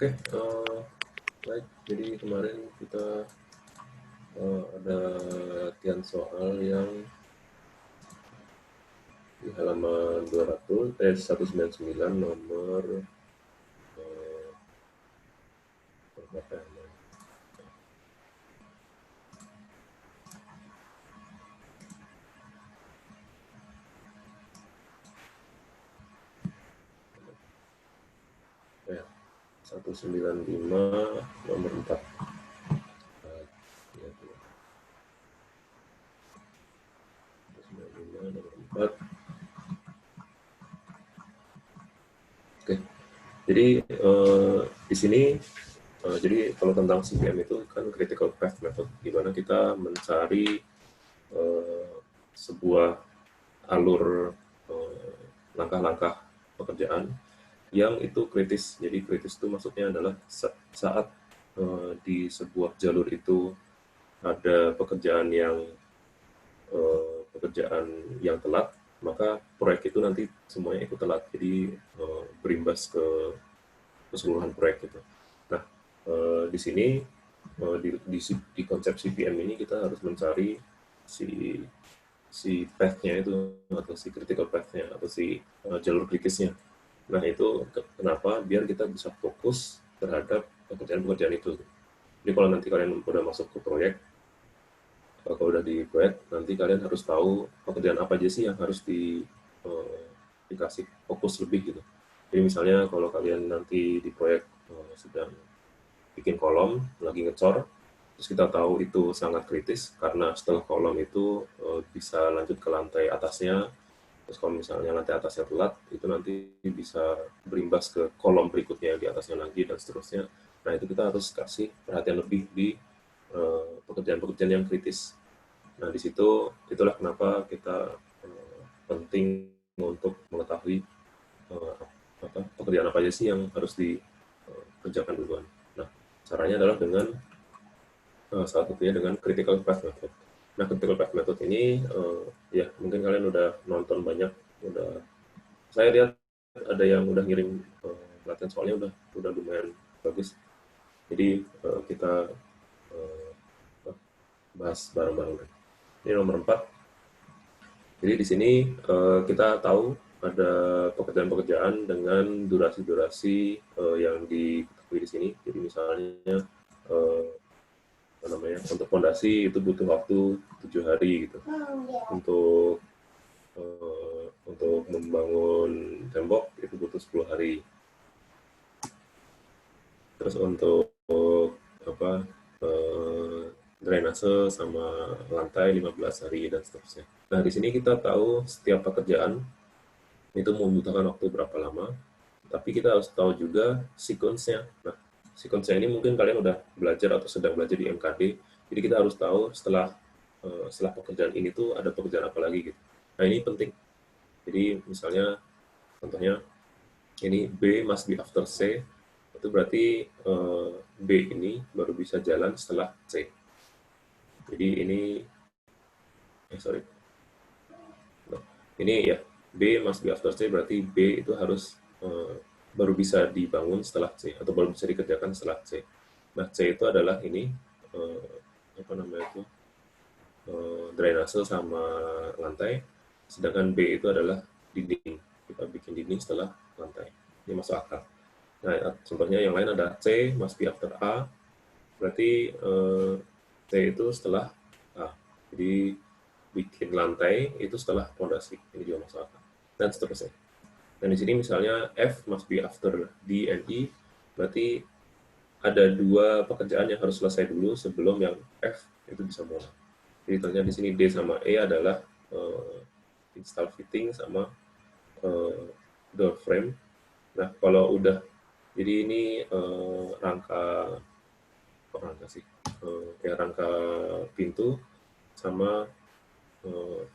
Oke, baik. Jadi kemarin kita ada latihan soal yang di halaman 199 nomor berapa ya? Ya, 195 nomor 4. Ya, 195 nomor 4. Oke. Jadi di sini jadi kalau tentang CPM itu kan critical path method, di mana kita mencari sebuah alur langkah-langkah pekerjaan yang itu kritis. Jadi kritis itu maksudnya adalah saat di sebuah jalur itu ada pekerjaan yang telat, maka proyek itu nanti semuanya ikut telat. Jadi berimbas ke keseluruhan proyek gitu. Nah, di sini di konsep CPM ini kita harus mencari si path-nya itu, atau si critical path-nya, atau si jalur kritisnya. Nah, itu kenapa? Biar kita bisa fokus terhadap pekerjaan-pekerjaan itu. Jadi kalau nanti kalian udah masuk ke proyek, kalau udah di proyek, nanti kalian harus tahu pekerjaan apa aja sih yang harus dikasih fokus lebih gitu. Jadi misalnya kalau kalian nanti di proyek sedang bikin kolom, lagi ngecor, terus kita tahu itu sangat kritis, karena setelah kolom itu bisa lanjut ke lantai atasnya. Terus kalau misalnya lantai atasnya telat, itu nanti bisa berimbas ke kolom berikutnya di atasnya lagi, dan seterusnya. Nah, itu kita harus kasih perhatian lebih di pekerjaan-pekerjaan yang kritis. Nah, di situ itulah kenapa kita penting untuk mengetahui pekerjaan apa aja sih yang harus dikerjakan duluan. Nah, caranya adalah dengan salah satunya dengan critical path method. Nah, critical path method ini ya mungkin kalian udah nonton banyak, saya lihat ada yang udah ngirim latihan soalnya udah lumayan bagus. Jadi kita bahas bareng-bareng. Ini nomor 4. Jadi di sini kita tahu ada pekerjaan-pekerjaan dengan durasi-durasi yang diketahui di sini. Jadi misalnya untuk fondasi itu butuh waktu 7 hari gitu. Untuk membangun tembok itu butuh 10 hari. Terus untuk drainase sama lantai 15 hari dan seterusnya. Nah, di sini kita tahu setiap pekerjaan itu membutuhkan waktu berapa lama, tapi kita harus tahu juga sequence-nya. Nah, sequence-nya ini mungkin kalian udah belajar atau sedang belajar di MKD, jadi kita harus tahu setelah pekerjaan ini tuh ada pekerjaan apa lagi gitu. Nah, ini penting. Jadi misalnya contohnya ini B must be after C, itu berarti B ini baru bisa jalan setelah C. Jadi ini ini ya, B must be after C, berarti B itu harus baru bisa dibangun setelah C, atau baru bisa dikerjakan setelah C. Nah, C itu adalah ini drainase sama lantai, sedangkan B itu adalah dinding. Kita bikin dinding setelah lantai. Ini masuk akal. Nah, contohnya yang lain ada C must be after A, berarti C itu setelah A. Jadi bikin lantai itu setelah fondasi. Ini juga masuk akal. Dan seterusnya. Dan di sini misalnya F must be after D and E, berarti ada 2 pekerjaan yang harus selesai dulu sebelum yang F itu bisa mulai. Jadi ternyata di sini D sama E adalah install fitting sama door frame. Nah, kalau udah, jadi ini rangka pintu sama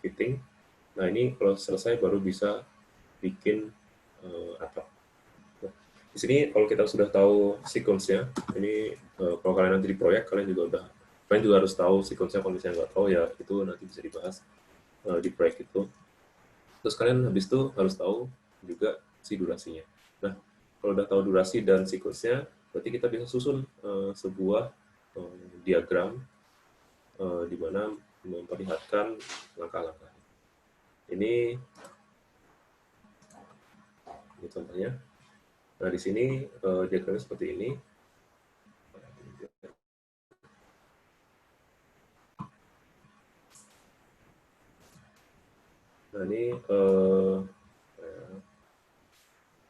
fitting. Nah, ini kalau selesai baru bisa bikin atap. Nah, di sini kalau kita sudah tahu sequence-nya, ini kalau kalian nanti di proyek, kalian juga harus tahu sequence-nya. Kalau misalnya nggak tahu, ya itu nanti bisa dibahas di proyek itu. Terus kalian habis itu harus tahu juga si durasinya. Nah, kalau udah tahu durasi dan sequence-nya, berarti kita bisa susun sebuah diagram di mana memperlihatkan langkah-langkah. Ini contohnya. Nah, di sini diagramnya seperti ini. Nah,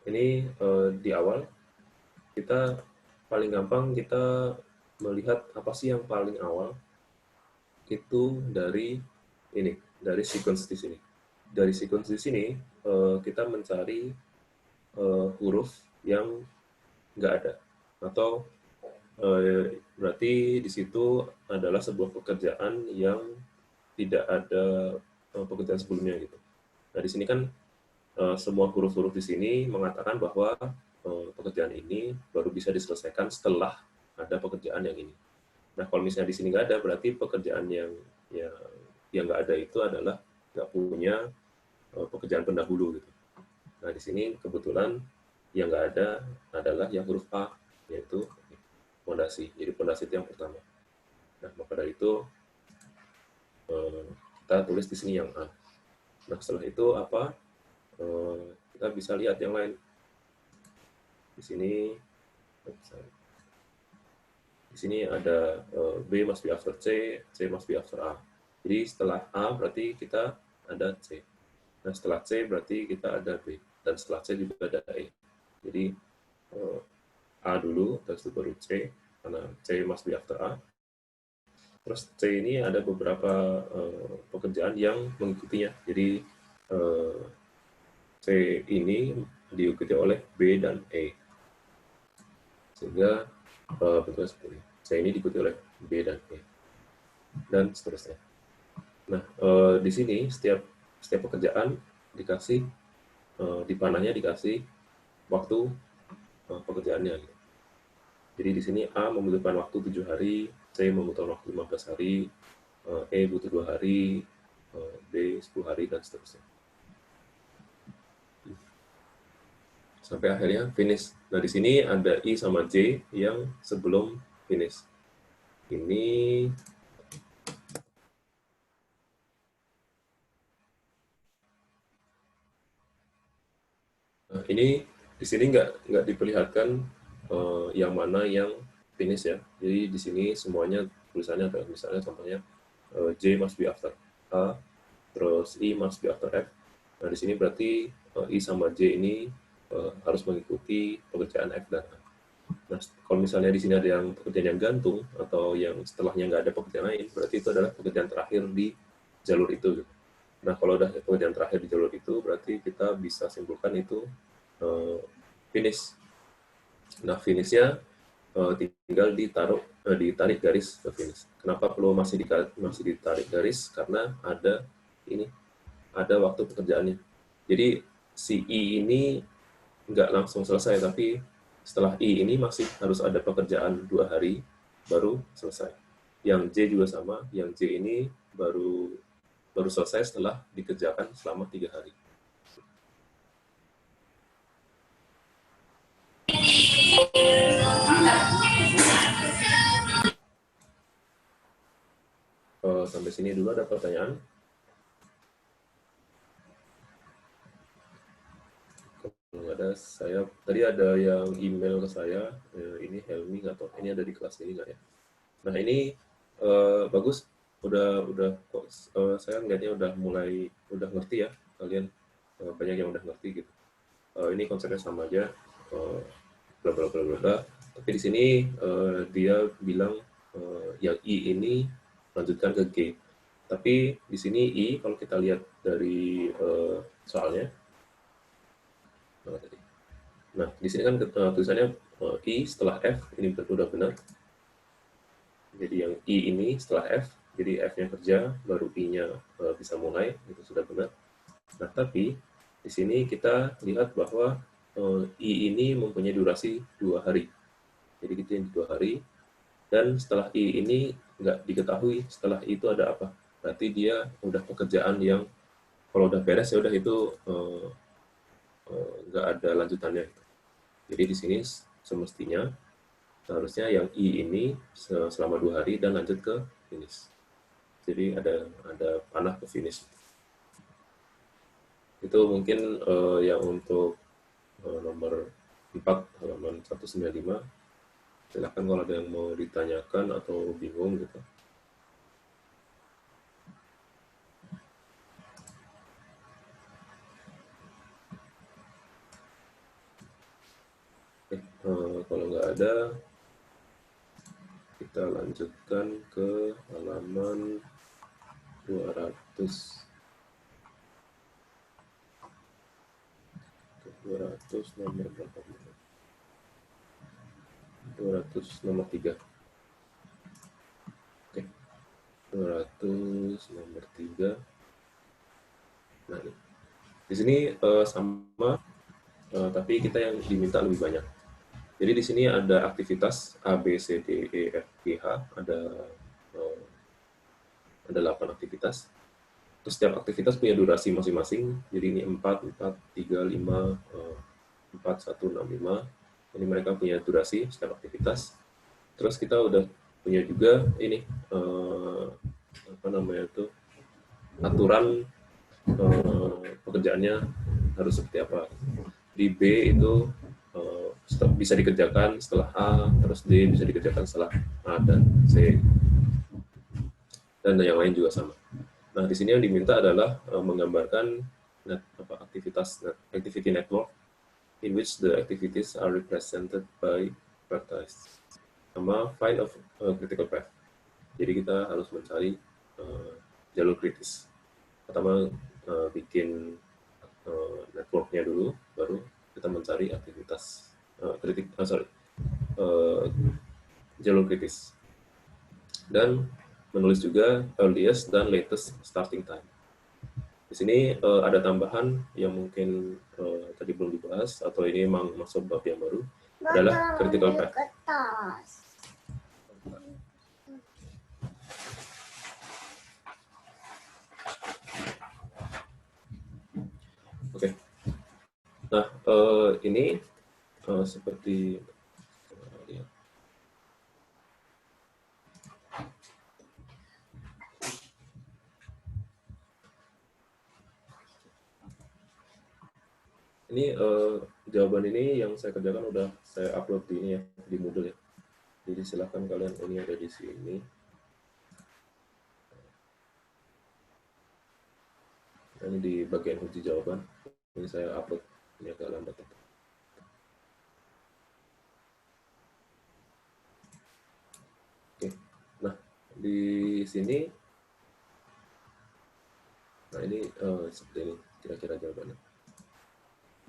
ini di awal kita paling gampang kita melihat apa sih yang paling awal itu dari ini, dari sequence di sini. Dari sequence di sini kita mencari huruf yang nggak ada, atau berarti di situ adalah sebuah pekerjaan yang tidak ada pekerjaan sebelumnya gitu. Nah, di sini kan semua huruf-huruf di sini mengatakan bahwa pekerjaan ini baru bisa diselesaikan setelah ada pekerjaan yang ini. Nah, kalau misalnya di sini nggak ada, berarti pekerjaan yang nggak ada itu adalah nggak punya pekerjaan pendahulu gitu. Nah, di sini kebetulan yang nggak ada adalah yang huruf A, yaitu fondasi. Jadi fondasi itu yang pertama. Nah, maka dari itu kita tulis di sini yang A. Nah, setelah itu apa? Kita bisa lihat yang lain. Di sini ada B must be after C, C must be after A. Jadi setelah A berarti kita ada C. Nah, setelah C berarti kita ada B. Dan setelah C juga ada E. Jadi A dulu, terus itu baru C, karena C must be after A. Terus C ini ada beberapa pekerjaan yang mengikutinya. Jadi C ini diikuti oleh B dan E. Sehingga bentuknya seperti ini. C ini diikuti oleh B dan E. Dan seterusnya. Nah, di sini setiap pekerjaan dikasih, di panahnya dikasih waktu pekerjaannya. Gitu. Jadi di sini A membutuhkan waktu 7 hari, C membutuhkan waktu 15 hari, E butuh 2 hari, B 10 hari, dan seterusnya. Sampai akhirnya finish. Nah, di sini ada I sama J yang sebelum finish. Ini di sini nggak diperlihatkan yang mana yang finish ya. Jadi di sini semuanya tulisannya ada, misalnya contohnya J must be after A, terus I must be after F. Nah, di sini berarti I sama J ini harus mengikuti pekerjaan F dan A. Nah, kalau misalnya di sini ada yang pekerjaan yang gantung atau yang setelahnya nggak ada pekerjaan lain, berarti itu adalah pekerjaan terakhir di jalur itu. Nah, kalau udah pekerjaan terakhir di jalur itu, berarti kita bisa simpulkan itu finish. Nah, finishnya tinggal ditarik garis ke finish. Kenapa perlu masih ditarik garis? Karena ada waktu pekerjaannya. Jadi si I ini nggak langsung selesai, tapi setelah I ini masih harus ada pekerjaan 2 hari baru selesai. Yang J juga sama, yang J ini baru selesai setelah dikerjakan selama 3 hari. Sampai sini dulu ada pertanyaan? Kalau ada, tadi ada yang email ke saya, ini Helmi, nggak tahu ini ada di kelas ini nggak ya. Nah, ini bagus, udah kok saya ngeliatnya udah ngerti ya, kalian banyak yang udah ngerti gitu. Ini konsepnya sama aja, bla bla bla bla. Tapi di sini dia bilang yang I ini lanjutkan ke G. Tapi di sini I, kalau kita lihat dari soalnya, nah di sini kan tulisannya I setelah F, ini udah benar. Jadi yang I ini setelah F, jadi F-nya kerja, baru I-nya bisa mulai, itu sudah benar. Nah, tapi di sini kita lihat bahwa I ini mempunyai durasi 2 hari. Jadi gitu yang 2 hari. Dan setelah I ini nggak diketahui setelah I itu ada apa. Berarti dia udah pekerjaan yang kalau udah beres ya udah itu nggak ada lanjutannya. Jadi di sini semestinya Seharusnya yang I ini selama 2 hari dan lanjut ke finish. Jadi ada panah ke finish. Itu mungkin yang untuk nomor 4 halaman 195. Silakan kalau ada yang mau ditanyakan atau bingung gitu. Kalau nggak ada, kita lanjutkan ke halaman 200. 200 nomor berapa? 200 nomor 3. Oke. 200 nomor 3. Nah, di sini sama, tapi kita yang diminta lebih banyak. Jadi di sini ada aktivitas A, B, C, D, E, F, G, H, ada 8 aktivitas. Terus setiap aktivitas punya durasi masing-masing. Jadi ini 4, 4, 3, 5, 4, 1, 6, 5. Ini mereka punya durasi setiap aktivitas. Terus kita udah punya juga ini apa namanya itu aturan pekerjaannya harus seperti apa. Di B itu bisa dikerjakan setelah A, terus D bisa dikerjakan setelah A dan C, dan yang lain juga sama. Nah, di sini yang diminta adalah menggambarkan activity network in which the activities are represented by vertices, sama find of critical path. Jadi kita harus mencari jalur kritis. Pertama bikin networknya dulu, baru kita mencari aktivitas jalur kritis. Dan menulis juga earliest dan latest starting time. Di sini ada tambahan yang mungkin tadi belum dibahas atau ini memang masuk bab yang baru, adalah critical path. Oke. Nah, ini seperti ini jawaban ini yang saya kerjakan udah saya upload di ini ya, di Moodle ya. Jadi silahkan kalian, ini ada di sini. Ini di bagian uji jawaban. Ini saya upload, ini agak lambat. Oke, nah di sini, nah ini seperti ini kira-kira jawabannya.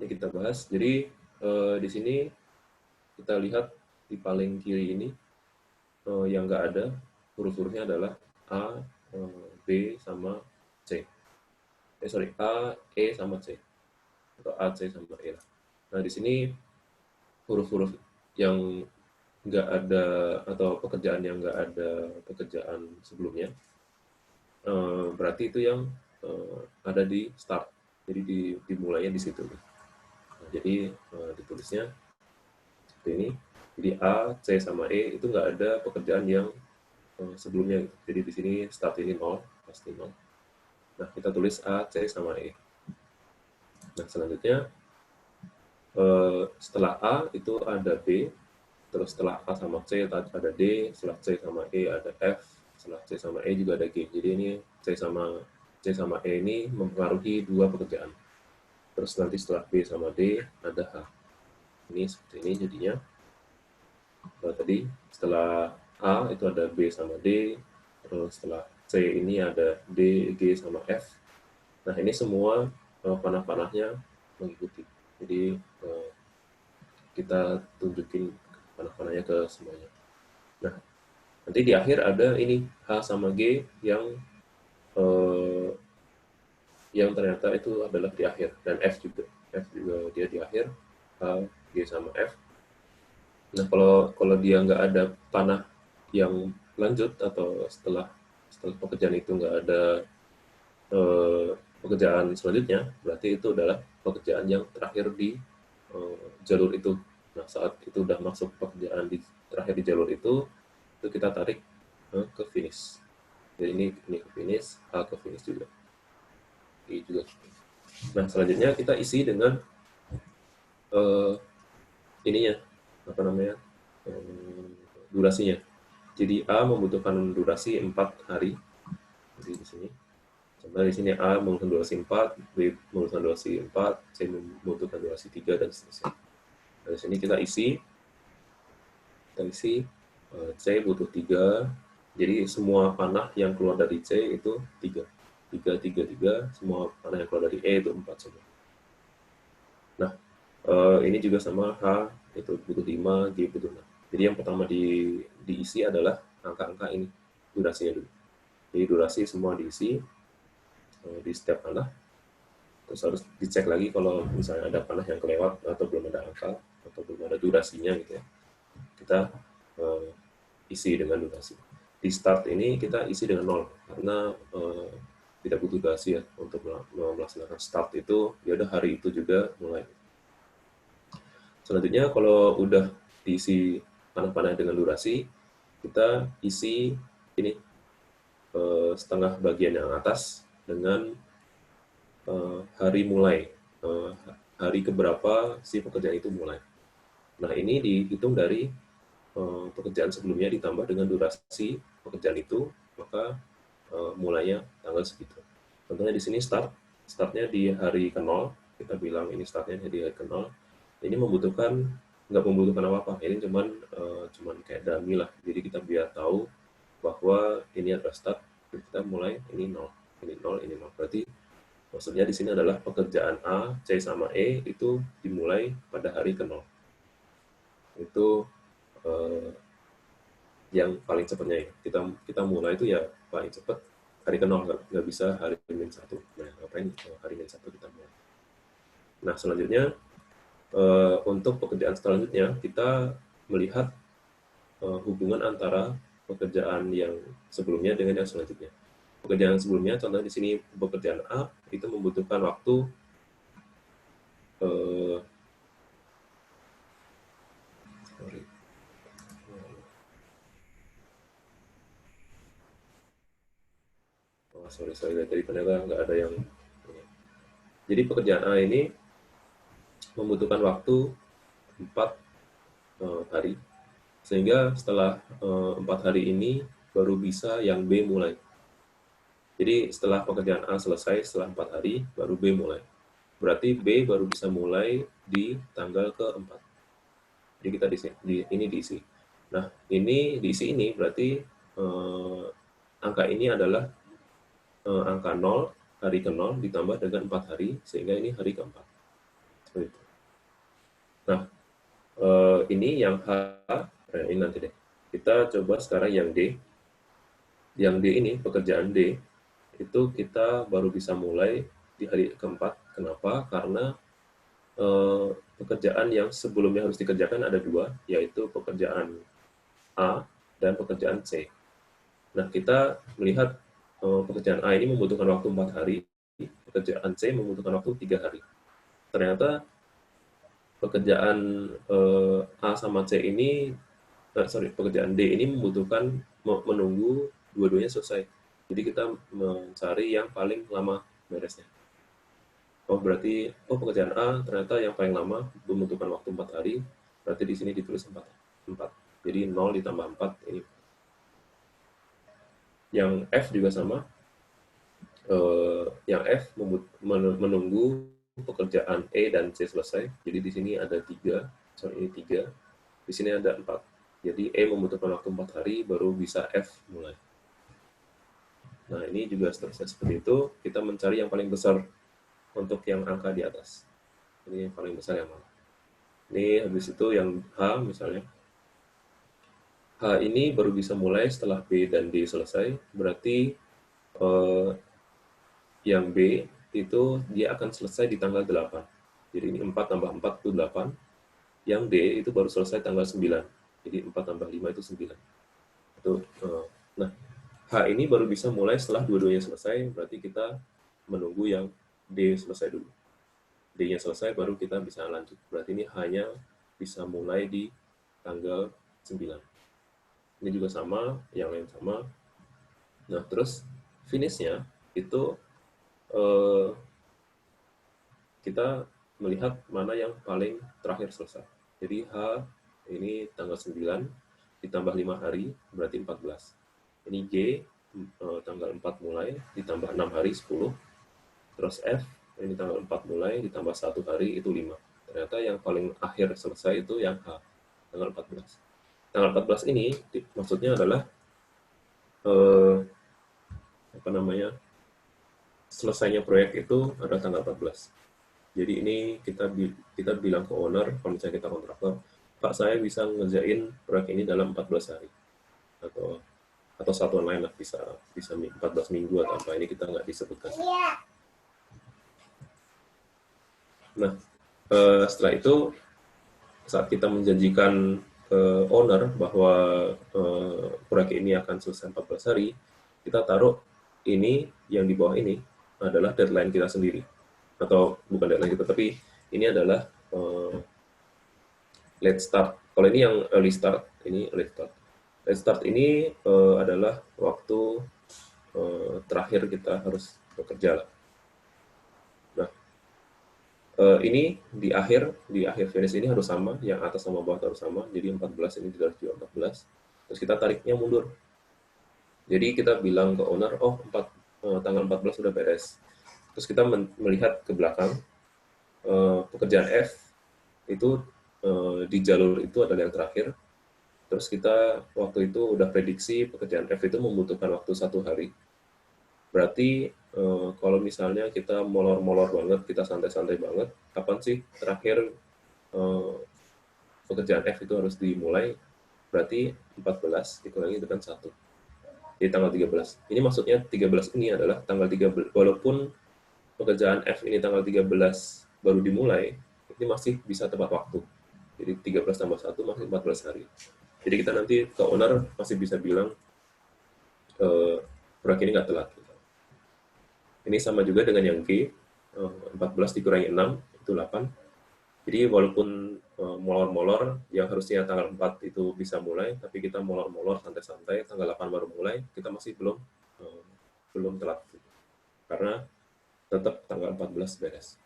Ini kita bahas. Jadi di sini kita lihat di paling kiri ini yang nggak ada huruf-hurufnya adalah A, B sama C. A, E sama C, atau A, C sama E. Nah di sini huruf-huruf yang nggak ada atau pekerjaan yang nggak ada pekerjaan sebelumnya, berarti itu yang ada di start. Jadi dimulainya di situ. Jadi ditulisnya seperti ini. Jadi A, C sama E itu nggak ada pekerjaan yang sebelumnya. Jadi di sini start ini 0, pasti 0. Nah, kita tulis A, C sama E. Nah, selanjutnya setelah A itu ada B, terus setelah A sama C ada D, setelah C sama E ada F, setelah C sama E juga ada G. Jadi ini C sama E ini mempengaruhi 2 pekerjaan. Terus nanti setelah B sama D ada H. Ini seperti ini jadinya. Tadi setelah A itu ada B sama D, terus setelah C ini ada D, G sama F. Nah ini semua panah-panahnya mengikuti. Jadi kita tunjukin panah-panahnya ke semuanya. Nah nanti di akhir ada ini H sama G yang ternyata itu adalah di akhir, dan F juga dia di akhir, H, G sama F. Nah kalau dia nggak ada panah yang lanjut atau setelah pekerjaan itu nggak ada pekerjaan selanjutnya, berarti itu adalah pekerjaan yang terakhir di jalur itu. Nah, saat itu udah masuk pekerjaan terakhir di jalur itu kita tarik ke finish. Jadi ini ke finish, A ke finish juga. I juga. Nah, selanjutnya kita isi dengan ininya, apa namanya, durasinya. Jadi A membutuhkan durasi 4 hari. Jadi di sini. Contohnya di sini A membutuhkan durasi 4, B membutuhkan durasi 4, C membutuhkan durasi 3, dan seterusnya. Nah, di sini kita isi C butuh 3, jadi semua panah yang keluar dari C itu 3. 3, 3, 3, semua panah yang keluar dari E itu 4 semua. Nah, ini juga sama, H itu butuh 5, G butuh 6. Jadi yang pertama diisi adalah angka-angka ini, durasinya dulu. Jadi durasi semua diisi di setiap panah. Terus harus dicek lagi kalau misalnya ada panah yang kelewat atau belum ada angka atau belum ada durasinya gitu ya. Kita isi dengan durasi. Di start ini kita isi dengan 0 karena tidak butuh durasi ya untuk melaksanakan start itu, ya udah hari itu juga mulai. Selanjutnya kalau udah diisi panah-panah dengan durasi, kita isi ini setengah bagian yang atas dengan hari mulai, hari keberapa si pekerjaan itu mulai. Nah, ini dihitung dari pekerjaan sebelumnya ditambah dengan durasi pekerjaan itu, maka mulainya tanggal segitu. Contohnya di sini startnya di hari ke-0, kita bilang ini startnya di hari ke-0. Ini nggak membutuhkan apa-apa, ini cuman kayak dummy lah. Jadi kita biar tahu bahwa ini adalah start, kita mulai ini 0, ini 0, ini 0. Berarti maksudnya di sini adalah pekerjaan A, C sama E itu dimulai pada hari ke-0. Itu yang paling cepatnya ya. Kita mulai itu ya paling cepat hari ke-0, nggak bisa hari -1. Nah, ngapain hari -1 kita mulai. Nah, selanjutnya untuk pekerjaan selanjutnya kita melihat hubungan antara pekerjaan yang sebelumnya dengan yang selanjutnya. Pekerjaan sebelumnya, contohnya di sini pekerjaan A itu membutuhkan waktu sorry tadi ternyata nggak ada yang. Jadi pekerjaan A ini membutuhkan waktu 4 hari, sehingga setelah 4 hari ini baru bisa yang B mulai. Jadi setelah pekerjaan A selesai setelah 4 hari, baru B mulai. Berarti B baru bisa mulai di tanggal ke-4. Jadi kita ini diisi. Nah, ini diisi ini berarti angka ini adalah angka 0, hari ke-0 ditambah dengan 4 hari, sehingga ini hari ke-4. Seperti itu. Nah, ini yang H, ini nanti deh. Kita coba sekarang yang D. Yang D ini, pekerjaan D, itu kita baru bisa mulai di hari ke-4. Kenapa? Karena pekerjaan yang sebelumnya harus dikerjakan ada 2, yaitu pekerjaan A dan pekerjaan C. Nah, kita melihat pekerjaan A ini membutuhkan waktu 4 hari, pekerjaan C membutuhkan waktu 3 hari. Ternyata pekerjaan A sama C ini, pekerjaan D ini membutuhkan menunggu dua-duanya selesai. Jadi kita mencari yang paling lama beresnya. Berarti pekerjaan A ternyata yang paling lama membutuhkan waktu 4 hari, berarti di sini ditulis 4. Jadi 0 ditambah 4 ini. Yang F juga sama. Yang F menunggu pekerjaan E dan C selesai. Jadi di sini ada 3, ini 3. Di sini ada 4. Jadi E membutuhkan waktu 4 hari baru bisa F mulai. Nah, ini juga seterusnya seperti itu. Kita mencari yang paling besar untuk yang angka di atas. Ini yang paling besar yang mana? Ini habis itu yang H misalnya. H ini baru bisa mulai setelah B dan D selesai. Berarti yang B itu dia akan selesai di tanggal 8. Jadi ini 4 tambah 4 itu 8. Yang D itu baru selesai tanggal 9. Jadi 4 tambah 5 itu 9. Nah, H ini baru bisa mulai setelah dua-duanya selesai, berarti kita menunggu yang D selesai dulu. D-nya selesai baru kita bisa lanjut. Berarti ini H-nya bisa mulai di tanggal 9. Ini juga sama, yang lain sama. Nah, terus finish-nya itu kita melihat mana yang paling terakhir selesai. Jadi H ini tanggal 9 ditambah 5 hari berarti 14. Ini G tanggal 4 mulai ditambah 6 hari 10. Terus F ini tanggal 4 mulai ditambah 1 hari itu 5. Ternyata yang paling akhir selesai itu yang H tanggal 14. Tanggal 14 ini maksudnya adalah selesainya proyek itu adalah tanggal 14. Jadi ini kita bilang ke owner, kalau misalnya kita kontraktor, Pak, saya bisa ngerjain proyek ini dalam 14 hari atau satuan lain lah, bisa 14 minggu atau apa, ini kita nggak disebutkan. Nah, setelah itu saat kita menjanjikan ke owner bahwa proyek ini akan selesai 14 hari, kita taruh ini yang di bawah ini adalah deadline kita sendiri. Atau bukan deadline kita, tapi ini adalah late start. Kalau ini yang early start, ini late start. Late start ini adalah waktu terakhir kita harus bekerja. Nah, ini di akhir finish ini harus sama, yang atas sama bawah harus sama, jadi 14 ini ditarik juga 14, terus kita tariknya mundur. Jadi kita bilang ke owner, oh tanggal 14 sudah beres. Terus kita melihat ke belakang, pekerjaan F itu di jalur itu adalah yang terakhir. Terus kita waktu itu udah prediksi pekerjaan F itu membutuhkan waktu 1 hari. Berarti kalau misalnya kita molor-molor banget, kita santai-santai banget, kapan sih terakhir pekerjaan F itu harus dimulai? Berarti 14 dikurangi dengan 1. Jadi tanggal 13. Ini maksudnya 13 ini adalah tanggal 13, walaupun pekerjaan F ini tanggal 13 baru dimulai, ini masih bisa tepat waktu. Jadi 13 tambah 1 masih 14 hari. Jadi kita nanti ke owner masih bisa bilang proyek ini nggak telat. Ini sama juga dengan yang G, 14 dikurangi 6, itu 8. Jadi walaupun molor-molor, yang harusnya tanggal 4 itu bisa mulai, tapi kita molor-molor santai-santai, tanggal 8 baru mulai, kita masih belum telat. Karena tetap tanggal 14 beres.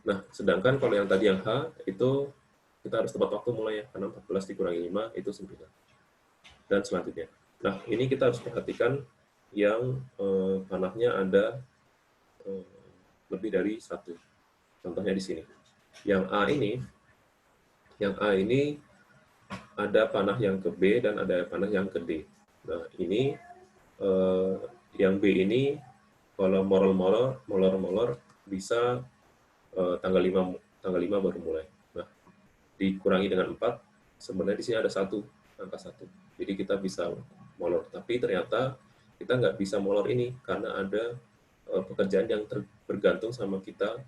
Nah, sedangkan kalau yang tadi yang H, itu kita harus tepat waktu mulai ya, karena 14 dikurangi 5, itu 9. Dan selanjutnya. Nah, ini kita harus perhatikan yang panahnya ada lebih dari 1. Contohnya di sini. Yang A ini ada panah yang ke B dan ada panah yang ke D. Nah, ini yang B ini kalau molor bisa tanggal 5 baru mulai. Nah, dikurangi dengan 4, sebenarnya di sini ada angka 1. Jadi kita bisa molor, tapi ternyata kita nggak bisa molor ini karena ada pekerjaan yang bergantung sama kita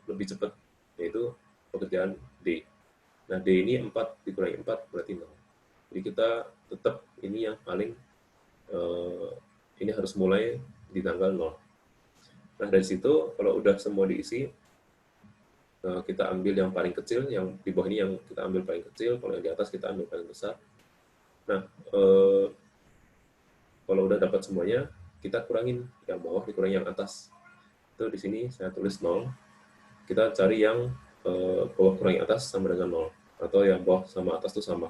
lebih cepat, yaitu pekerjaan D. Nah, D ini 4 dikurangi 4 berarti 0. Jadi kita tetap ini yang paling ini harus mulai di tanggal 0. Nah, dari situ kalau udah semua diisi, kita ambil yang paling kecil, yang di bawah ini yang kita ambil paling kecil, kalau yang di atas kita ambil paling besar. Nah, kalau udah dapat semuanya, kita kurangin yang bawah dikurangi yang atas. Itu di sini saya tulis 0. Kita cari yang bawah kurangi atas sama dengan 0, atau yang bawah sama atas itu sama.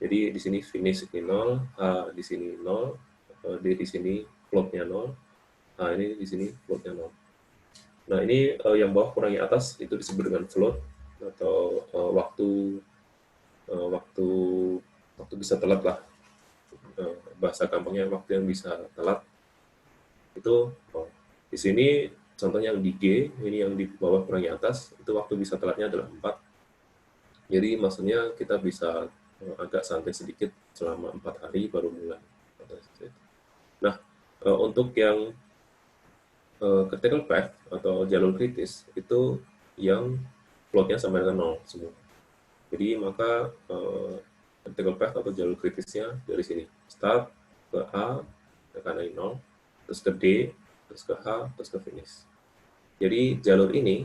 Jadi di sini finish ini 0, H di sini 0, D di sini floatnya 0, H ini di sini floatnya 0. Nah, ini yang bawah kurangi atas itu disebut dengan float, atau waktu bisa telat lah. Bahasa gampangnya waktu yang bisa telat. Itu di sini contohnya yang di G, ini yang di bawah kurangi atas, itu waktu bisa telatnya adalah 4. Jadi maksudnya kita bisa agak santai sedikit selama 4 hari baru mulai. Nah, untuk yang critical path atau jalur kritis itu yang floatnya sampai dengan 0 semua. Jadi maka critical path atau jalur kritisnya dari sini. Start ke A, ke kanan 0, terus ke D, terus ke H, terus ke finish. Jadi jalur ini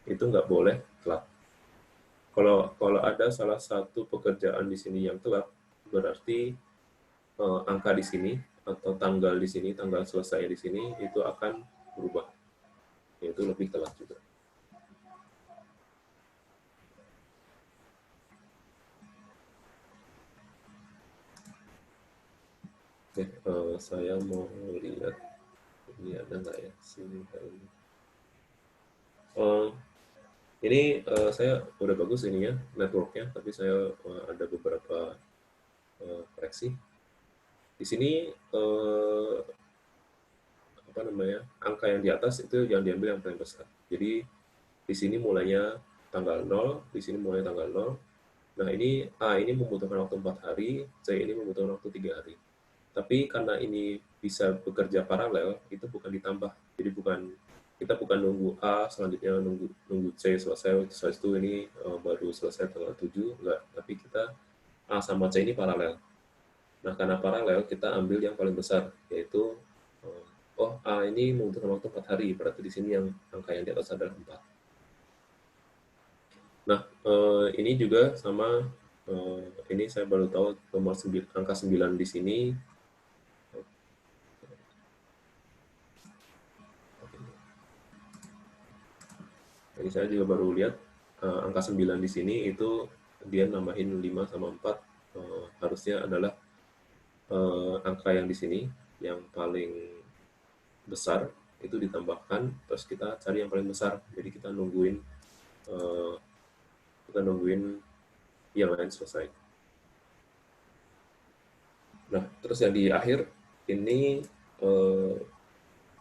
itu nggak boleh telat. kalau ada salah satu pekerjaan di sini yang telat, berarti angka di sini atau tanggal di sini, tanggal selesai di sini itu akan berubah, yaitu lebih telat juga. Oke, saya mau lihat ini ada nggak ya sini. Ini saya udah bagus ininya networknya, tapi saya ada beberapa koreksi. Di sini apa namanya, angka yang di atas itu yang diambil yang paling besar. Jadi di sini mulainya tanggal 0, di sini mulai tanggal 0. Nah ini A ini membutuhkan waktu 4 hari, C ini membutuhkan waktu 3 hari. Tapi karena ini bisa bekerja paralel, itu bukan ditambah. Jadi kita bukan nunggu A, selanjutnya nunggu C selesai, setelah itu ini baru selesai tanggal 7, enggak. Tapi kita A sama C ini paralel. Nah, karena paralel, kita ambil yang paling besar, yaitu oh A ini membutuhkan waktu 4 hari, berarti di sini yang angka yang di atas adalah 4. Nah, ini juga sama, ini saya baru tahu angka 9 di sini. Ini saya juga baru lihat angka 9 di sini itu dia nambahin 5 sama 4, harusnya adalah angka yang di sini yang paling besar itu ditambahkan, terus kita cari yang paling besar. Jadi kita nungguin yang lain selesai. Nah, terus yang di akhir ini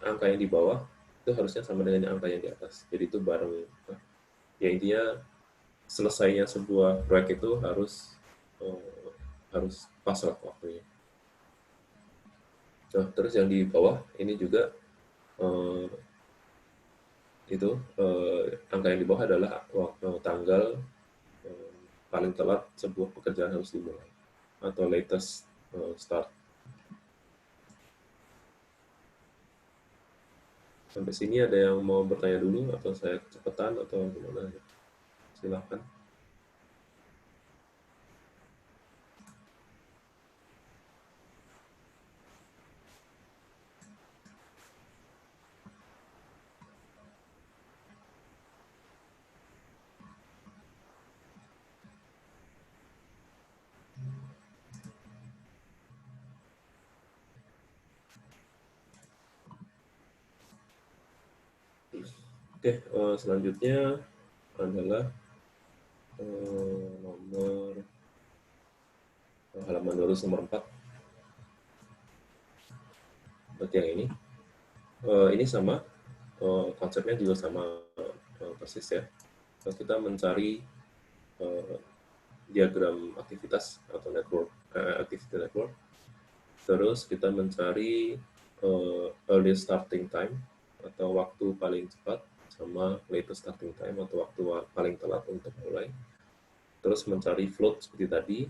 angka yang di bawah itu harusnya sama dengan angka yang di atas. Jadi itu bareng. Ya intinya selesainya sebuah proyek itu harus pas lah waktunya. Nah, terus yang di bawah ini juga itu angka yang di bawah adalah tanggal paling telat sebuah pekerjaan harus dimulai atau latest start. Sampai sini ada yang mau bertanya dulu atau saya kecepatan atau gimana? Silahkan. Oke, selanjutnya adalah halaman lurus nomor 4. Berarti yang ini. Ini sama, konsepnya juga sama persis ya. Kita mencari diagram aktivitas atau network, activity network. Terus kita mencari early starting time atau waktu paling cepat sama latest starting time atau waktu paling telat untuk mulai. Terus mencari float seperti tadi,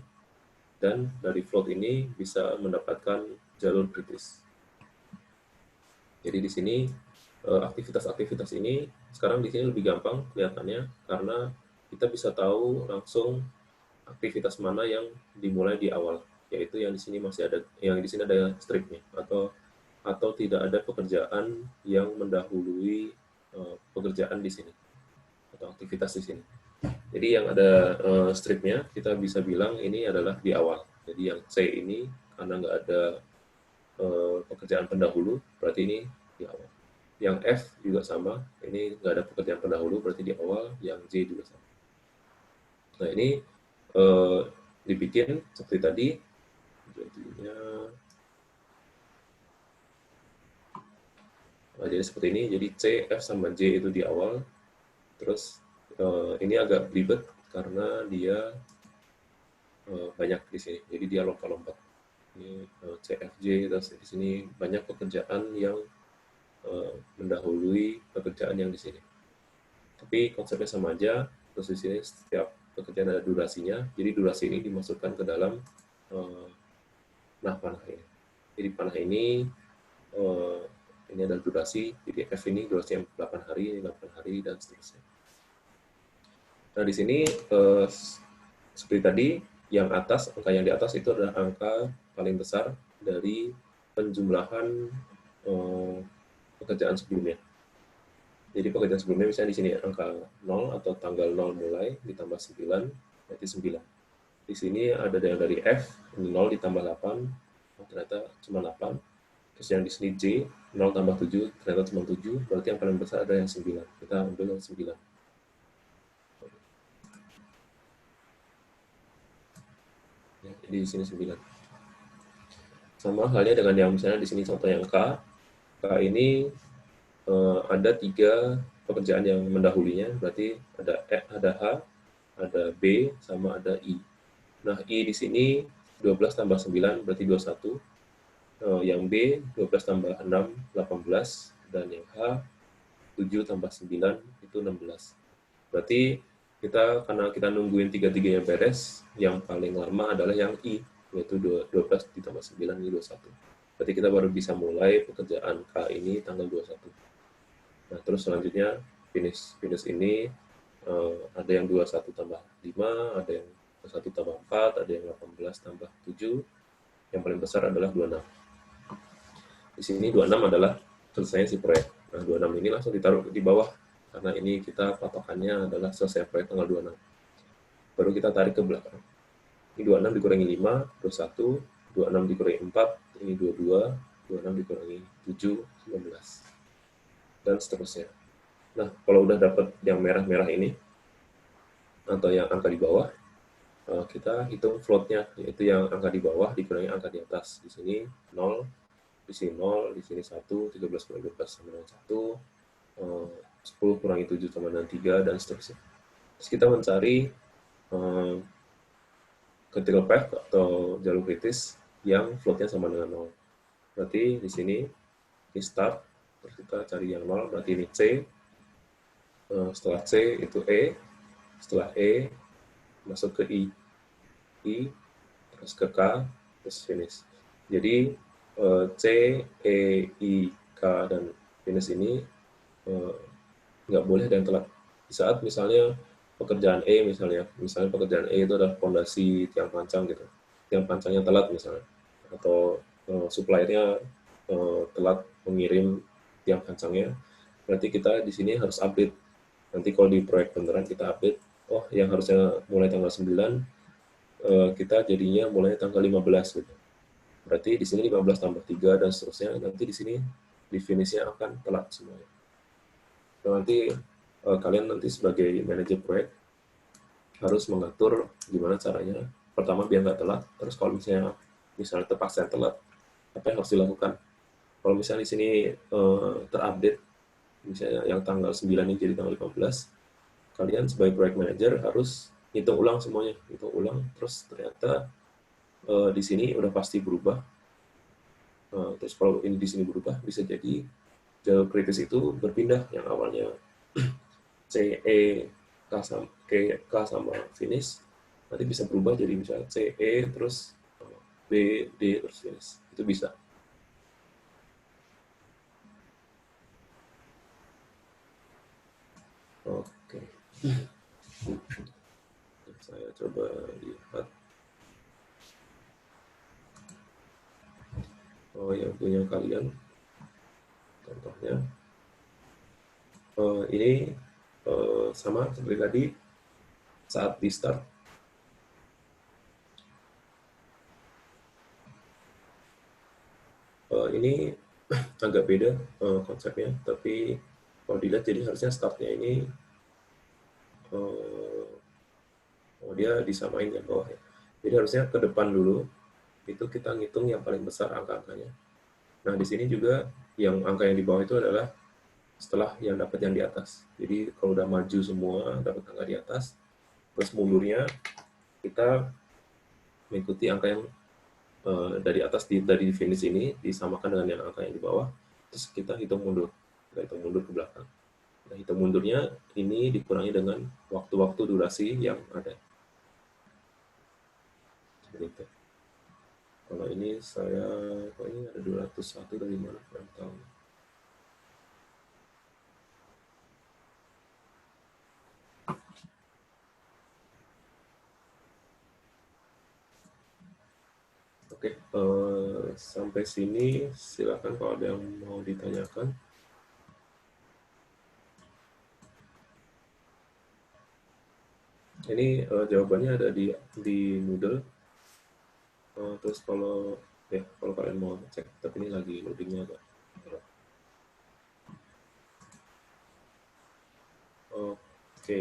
dan dari float ini bisa mendapatkan jalur kritis. Jadi di sini aktivitas-aktivitas ini sekarang di sini lebih gampang kelihatannya karena kita bisa tahu langsung aktivitas mana yang dimulai di awal, yaitu yang di sini masih ada, yang di sini ada stripnya atau tidak ada pekerjaan yang mendahului pekerjaan di sini atau aktivitas di sini. Jadi yang ada stripnya kita bisa bilang ini adalah di awal. Jadi yang C ini karena nggak ada pekerjaan pendahulu, berarti ini di awal. Yang F juga sama, ini nggak ada pekerjaan pendahulu, berarti di awal. Yang J juga sama. Nah ini dibikin seperti tadi, jadinya jadi seperti ini. Jadi C, F sama J itu di awal. Terus ini agak ribet karena dia banyak di sini. Jadi dia lompat-lompat. Ini C, F, J. Terus di sini banyak pekerjaan yang mendahului pekerjaan yang di sini. Tapi konsepnya sama aja. Terus di sini setiap pekerjaan ada durasinya. Jadi durasi ini dimasukkan ke dalam panah ini. Jadi panah ini adalah durasi. Jadi F ini durasi yang 8 hari, 8 hari, dan seterusnya. Nah, di sini seperti tadi, yang atas, angka yang di atas itu adalah angka paling besar dari penjumlahan pekerjaan sebelumnya. Jadi pekerjaan sebelumnya misalnya di sini angka 0 atau tanggal 0 mulai ditambah 9, berarti 9. Di sini ada yang dari F, ini 0 ditambah 8, oh, ternyata cuma 8. Terus yang di sini J, 0 tambah 7, ternyata cuma 7, berarti yang paling besar ada yang 9. Kita ambil yang 9. Ya, jadi di sini 9. Sama halnya dengan yang misalnya di sini contoh yang K. K ini ada 3 pekerjaan yang mendahulinya, berarti ada H, ada B, sama ada I. Nah, I di sini 12 tambah 9 berarti 21. Yang B 12 tambah 6, 18. Dan yang H 7 tambah 9 itu 16. Berarti karena kita nungguin 3-3-nya beres, yang paling lama adalah yang I, yaitu 12 ditambah 9 ini 21. Berarti kita baru bisa mulai pekerjaan K ini tanggal 21. Nah, terus selanjutnya finish ini ada yang 21 tambah 5, ada yang 21 tambah 4, ada yang 18 tambah 7. Yang paling besar adalah 26. Di sini 26 adalah selesai si proyek. Nah, 26 ini langsung ditaruh di bawah, karena ini kita patokannya adalah selesai proyek tanggal 26. Baru kita tarik ke belakang. Ini 26 dikurangi 5, 21, 26 dikurangi 4, ini 22, 26 dikurangi 7, 19. Dan seterusnya. Nah, kalau udah dapat yang merah-merah ini, atau yang angka di bawah, kita hitung floatnya, yaitu yang angka di bawah dikurangi angka di atas. Di sini 0, di sini 0, di sini 1, 13 kurangi 12 sama dengan 1, 10 kurangi 7 sama dengan 3, dan seterusnya. Terus kita mencari critical path atau jalur kritis yang floatnya sama dengan 0. Berarti di sini di start, terus kita cari yang 0, berarti ini C, setelah C itu E, setelah E masuk ke I, terus ke K, terus finish. Jadi C, E, I, K, dan finish ini nggak boleh ada yang telat. Di saat misalnya pekerjaan misalnya pekerjaan E itu adalah fondasi tiang pancang gitu, tiang pancangnya telat misalnya, atau suppliernya telat mengirim tiang pancangnya, berarti kita di sini harus update. Nanti kalau di proyek beneran kita update, oh yang harusnya mulai tanggal 9, kita jadinya mulai tanggal 15 gitu. Berarti di sini 15 tambah 3 dan seterusnya, nanti di sini di finish-nya akan telat semuanya. Nah, nanti kalian nanti sebagai manajer proyek harus mengatur gimana caranya. Pertama biar nggak telat, terus kalau misalnya terpaksa telat, apa yang harus dilakukan? Kalau misalnya di sini terupdate, misalnya yang tanggal 9 ini jadi tanggal 15, kalian sebagai proyek manager harus hitung ulang semuanya, terus ternyata di sini udah pasti berubah. Terus kalau ini di sini berubah, bisa jadi jalur kritis itu berpindah, yang awalnya C, E, K sama finish, nanti bisa berubah jadi misalnya C, E, terus B, D, terus finish. Itu bisa. Oke. Saya coba lihat. Oh, yang punya kalian. Contohnya. Ini sama seperti tadi, saat di start. Ini agak beda konsepnya, tapi kalau dilihat jadi harusnya startnya ini dia disamain yang bawah ya. Jadi harusnya ke depan dulu, itu kita ngitung yang paling besar angka-angkanya. Nah, di sini juga yang angka yang di bawah itu adalah setelah yang dapat yang di atas. Jadi kalau udah maju semua, dapat angka di atas, terus mundurnya kita mengikuti angka yang dari atas dari finish ini disamakan dengan yang angka yang di bawah, terus kita hitung mundur ke belakang. Nah, hitung mundurnya ini dikurangi dengan waktu-waktu durasi yang ada. Seperti itu. Kalau ini ini ada 201 dari mana, kurang tahu. Oke, sampai sini silakan kalau ada yang mau ditanyakan. Ini jawabannya ada di Moodle. Terus kalau kalian mau cek, tapi ini lagi loadingnya agak. Oke.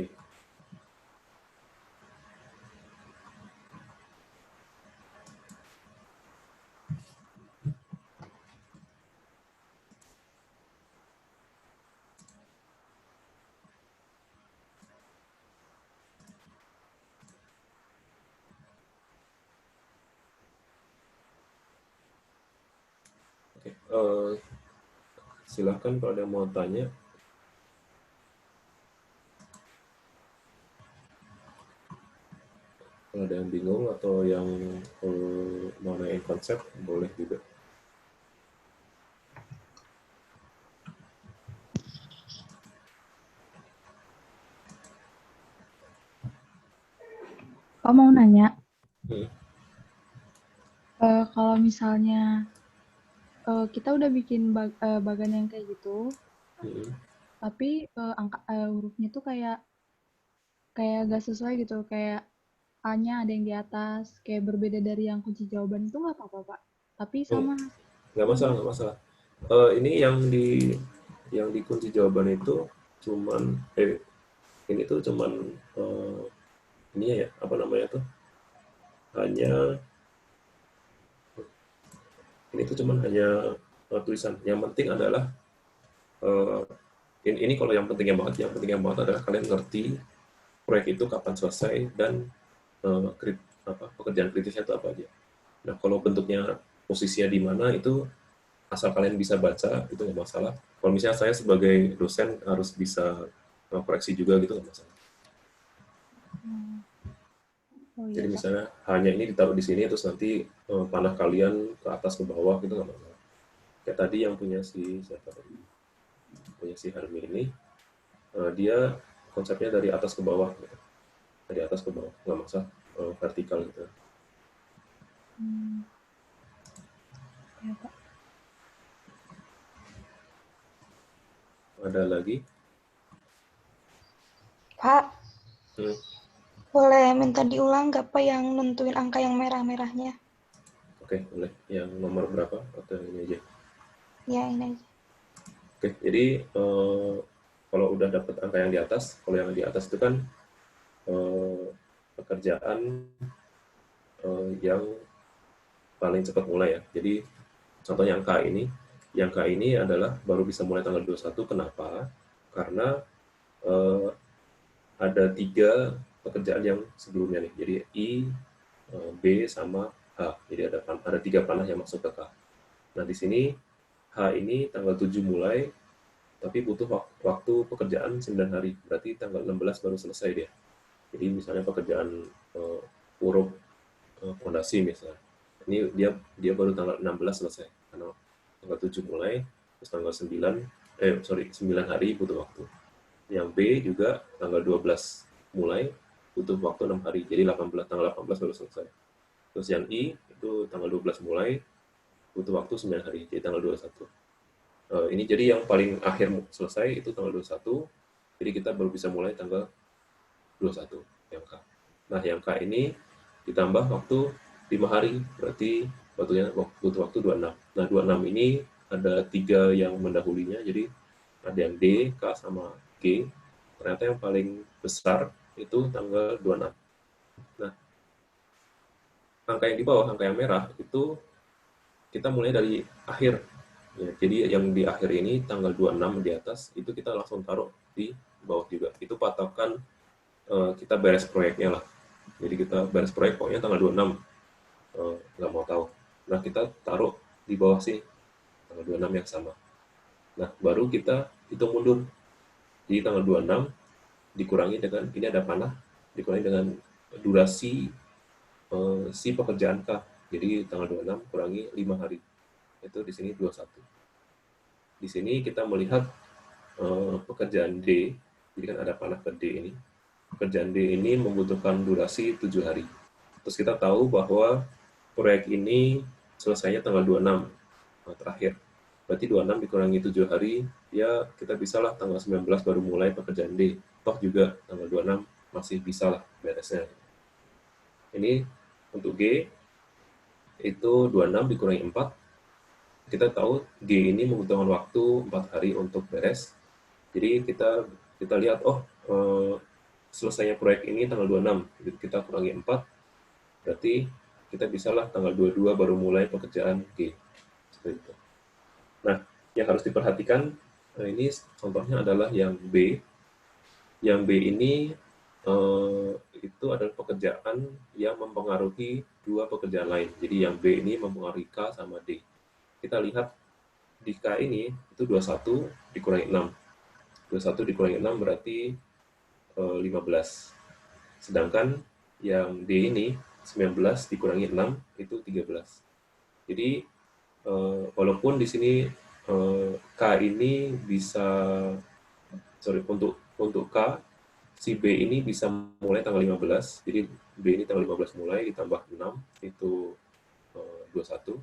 Oke, silakan kalau ada yang mau tanya. Kalau ada yang bingung atau yang mau nanyain konsep, boleh juga. Pak mau nanya, Hmm. kalau misalnya kita udah bikin bagan yang kayak gitu, Hmm. tapi angka hurufnya tuh kayak kayak gak sesuai gitu, kayak A-nya ada yang di atas, kayak berbeda dari yang kunci jawaban itu nggak apa-apa, Pak. Tapi Oh, sama nggak masalah, hasilnya. nggak masalah. Ini yang di kunci jawaban itu cuman ini tuh cuman ini ya apa namanya tuh hanya ini tuh cuman hanya tulisan. Yang penting adalah eh, ini kalau yang pentingnya banget adalah kalian ngerti proyek itu kapan selesai dan pekerjaan kritisnya itu apa aja. Nah, kalau bentuknya posisinya di mana itu asal kalian bisa baca itu nggak masalah. Kalau misalnya saya sebagai dosen harus bisa koreksi juga gitu nggak masalah. Hmm. Oh Jadi iya, Pak. misalnya hanya ini ditaruh di sini terus nanti panah kalian ke atas ke bawah gitu nggak masalah. Kayak tadi yang punya si siapa tadi? Punya si Harmi ini dia konsepnya dari atas ke bawah gitu. Dari atas ke bawah nggak masalah vertikal gitu. Hmm. Ya, Pak. Ada lagi? Pak, Hmm, boleh minta diulang nggak Pak yang nentuin angka yang merah-merahnya? Oke, boleh. Yang nomor berapa? Atau ini aja? Ya, ini aja. Oke, jadi kalau udah dapat angka yang di atas, kalau yang di atas itu kan eh, pekerjaan yang paling cepat mulai ya. Jadi contohnya yang K ini adalah baru bisa mulai tanggal 21. Kenapa? Karena eh, ada 3 pekerjaan yang sebelumnya nih. Jadi I, B, sama H. Jadi ada 3 panah yang masuk ke K. Nah, di sini H ini tanggal 7 mulai, tapi butuh waktu pekerjaan 9 hari. Berarti tanggal 16 baru selesai dia. Jadi misalnya pekerjaan huruf fondasi misalnya. Ini dia baru tanggal 16 selesai. Karena tanggal 7 mulai, terus tanggal 9 hari butuh waktu. Yang B juga tanggal 12 mulai, butuh waktu 6 hari. Jadi tanggal 18 baru selesai. Terus yang I itu tanggal 12 mulai, butuh waktu 9 hari. Jadi tanggal 21. Ini jadi yang paling akhir selesai itu tanggal 21. Jadi kita baru bisa mulai tanggal 21 yang K. Nah, yang K ini ditambah waktu 5 hari, berarti butuh waktu 26. Nah, 26 ini ada 3 yang mendahulinya, jadi ada yang D, K, sama G. Ternyata yang paling besar itu tanggal 26. Nah, angka yang di bawah, angka yang merah, itu kita mulai dari akhir. Ya, jadi yang di akhir ini tanggal 26 di atas, itu kita langsung taruh di bawah juga. Itu patokan kita beres proyeknya lah. Jadi kita beres proyek pokoknya tanggal 26, nggak mau tahu. Nah, kita taruh di bawah sini, tanggal 26 yang sama. Nah, baru kita hitung mundur. Jadi tanggal 26 dikurangi dengan, ini ada panah, dikurangi dengan durasi si pekerjaan K. Jadi tanggal 26 kurangi 5 hari. Itu di sini 21. Di sini kita melihat pekerjaan D, jadi kan ada panah ke D ini. Pekerjaan D ini membutuhkan durasi 7 hari. Terus kita tahu bahwa proyek ini selesainya tanggal 26 terakhir. Berarti 26 dikurangi 7 hari, ya kita bisa lah tanggal 19 baru mulai pekerjaan D. Toh juga tanggal 26 masih bisa lah beresnya. Ini untuk G, itu 26 dikurangi 4. Kita tahu G ini membutuhkan waktu 4 hari untuk beres. Jadi kita lihat, selesainya proyek ini tanggal 26, jadi kita kurangi 4, berarti kita bisalah tanggal 22 baru mulai pekerjaan G. Seperti itu. Nah, yang harus diperhatikan, ini contohnya adalah yang B. Yang B ini itu adalah pekerjaan yang mempengaruhi dua pekerjaan lain. Jadi yang B ini mempengaruhi K sama D. Kita lihat di K ini itu 21 dikurangi 6. 21 dikurangi 6 berarti 15. Sedangkan yang D ini 19 dikurangi 6 itu 13. Jadi walaupun di sini K ini bisa, untuk K, si B ini bisa mulai tanggal 15, jadi B ini tanggal 15 mulai, ditambah 6, itu 21.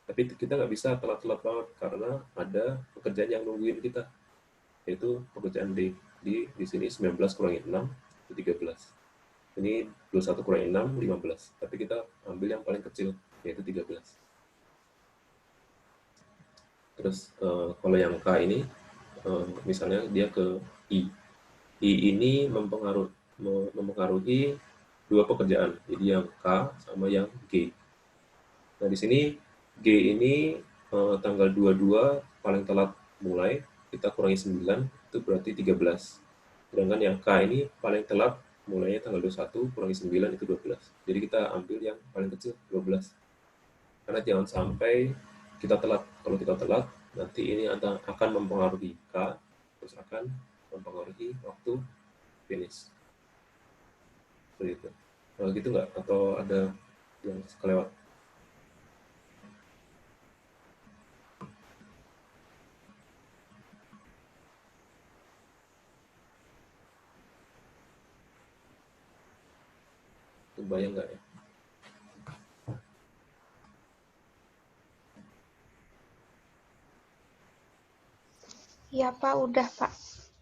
Tapi kita nggak bisa telat-telat banget, karena ada pekerjaan yang nungguin kita, yaitu pekerjaan D. Di sini 19 kurangi 6, itu 13. Ini 21 kurangi 6, 15. Tapi kita ambil yang paling kecil, yaitu 13. Terus kalau yang K ini, misalnya dia ke I. I ini mempengaruhi dua pekerjaan, jadi yang K sama yang G. Nah, di sini G ini tanggal 22 paling telat mulai, kita kurangi 9, itu berarti 13. Sedangkan yang K ini paling telat mulainya tanggal 21, kurangi 9, itu 12. Jadi kita ambil yang paling kecil, 12. Karena jangan sampai kita telat. Kalau kita telat, nanti ini akan mempengaruhi K, terus akan mempengaruhi waktu finish. Seperti itu. Gitu nggak? Atau ada yang kelewat? Kebayang nggak ya? Iya Pak, udah Pak.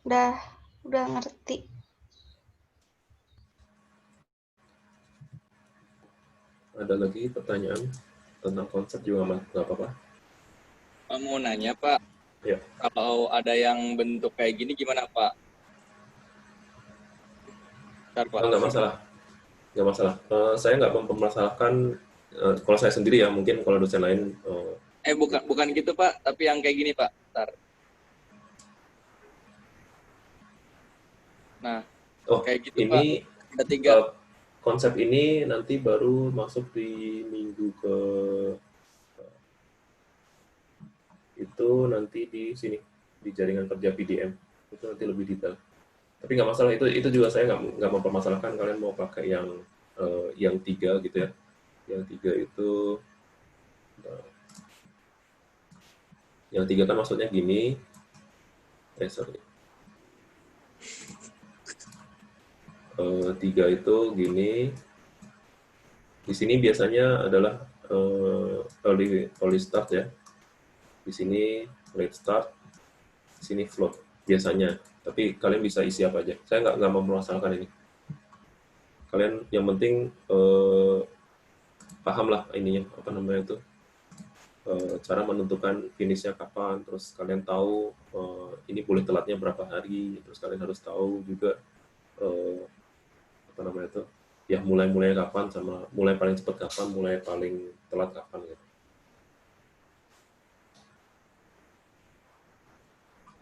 Udah ngerti. Ada lagi pertanyaan tentang konsep juga nggak apa-apa? Mau nanya Pak, Ya. kalau ada yang bentuk kayak gini gimana Pak? Bentar, Pak. Nggak masalah. Nggak masalah. Saya nggak mempermasalahkan, kalau saya sendiri ya, mungkin kalau dosen lain. Bukan gitu Pak, tapi yang kayak gini Pak. Bentar. Nah, kayak gitu ini, Pak. Ada 3. Konsep ini nanti baru masuk di minggu ke itu nanti di sini, di jaringan kerja PDM, itu nanti lebih detail. Tapi nggak masalah, itu juga saya nggak mempermasalahkan kalian mau pakai yang 3 gitu ya. Yang 3 itu, yang 3 kan maksudnya gini, sorry. 3 itu gini. Di sini biasanya adalah early start ya. Di sini late start, di sini float biasanya. Tapi kalian bisa isi apa aja. Saya nggak mempermasalahkan ini. Kalian yang penting paham lah ininya, apa namanya itu, cara menentukan finishnya kapan. Terus kalian tahu ini boleh telatnya berapa hari. Terus kalian harus tahu juga apa namanya itu, ya mulai kapan, sama mulai paling cepat kapan, mulai paling telat kapan gitu.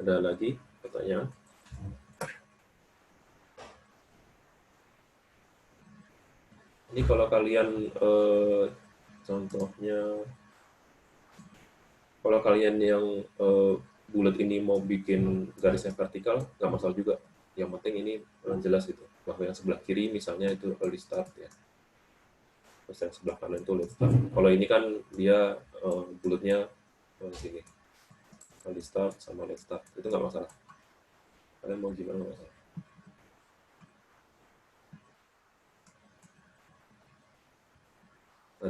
Ada lagi pertanyaan? Ini kalau kalian contohnya, kalau kalian yang bulat ini mau bikin garisnya vertikal, nggak masalah juga. Yang penting ini jelas gitu, bahwa yang sebelah kiri misalnya itu early start ya, terus yang sebelah kanan itu late start. Kalau ini kan dia bulatnya sini, early start sama late start, itu nggak masalah. Kalian mau gimana nggak masalah.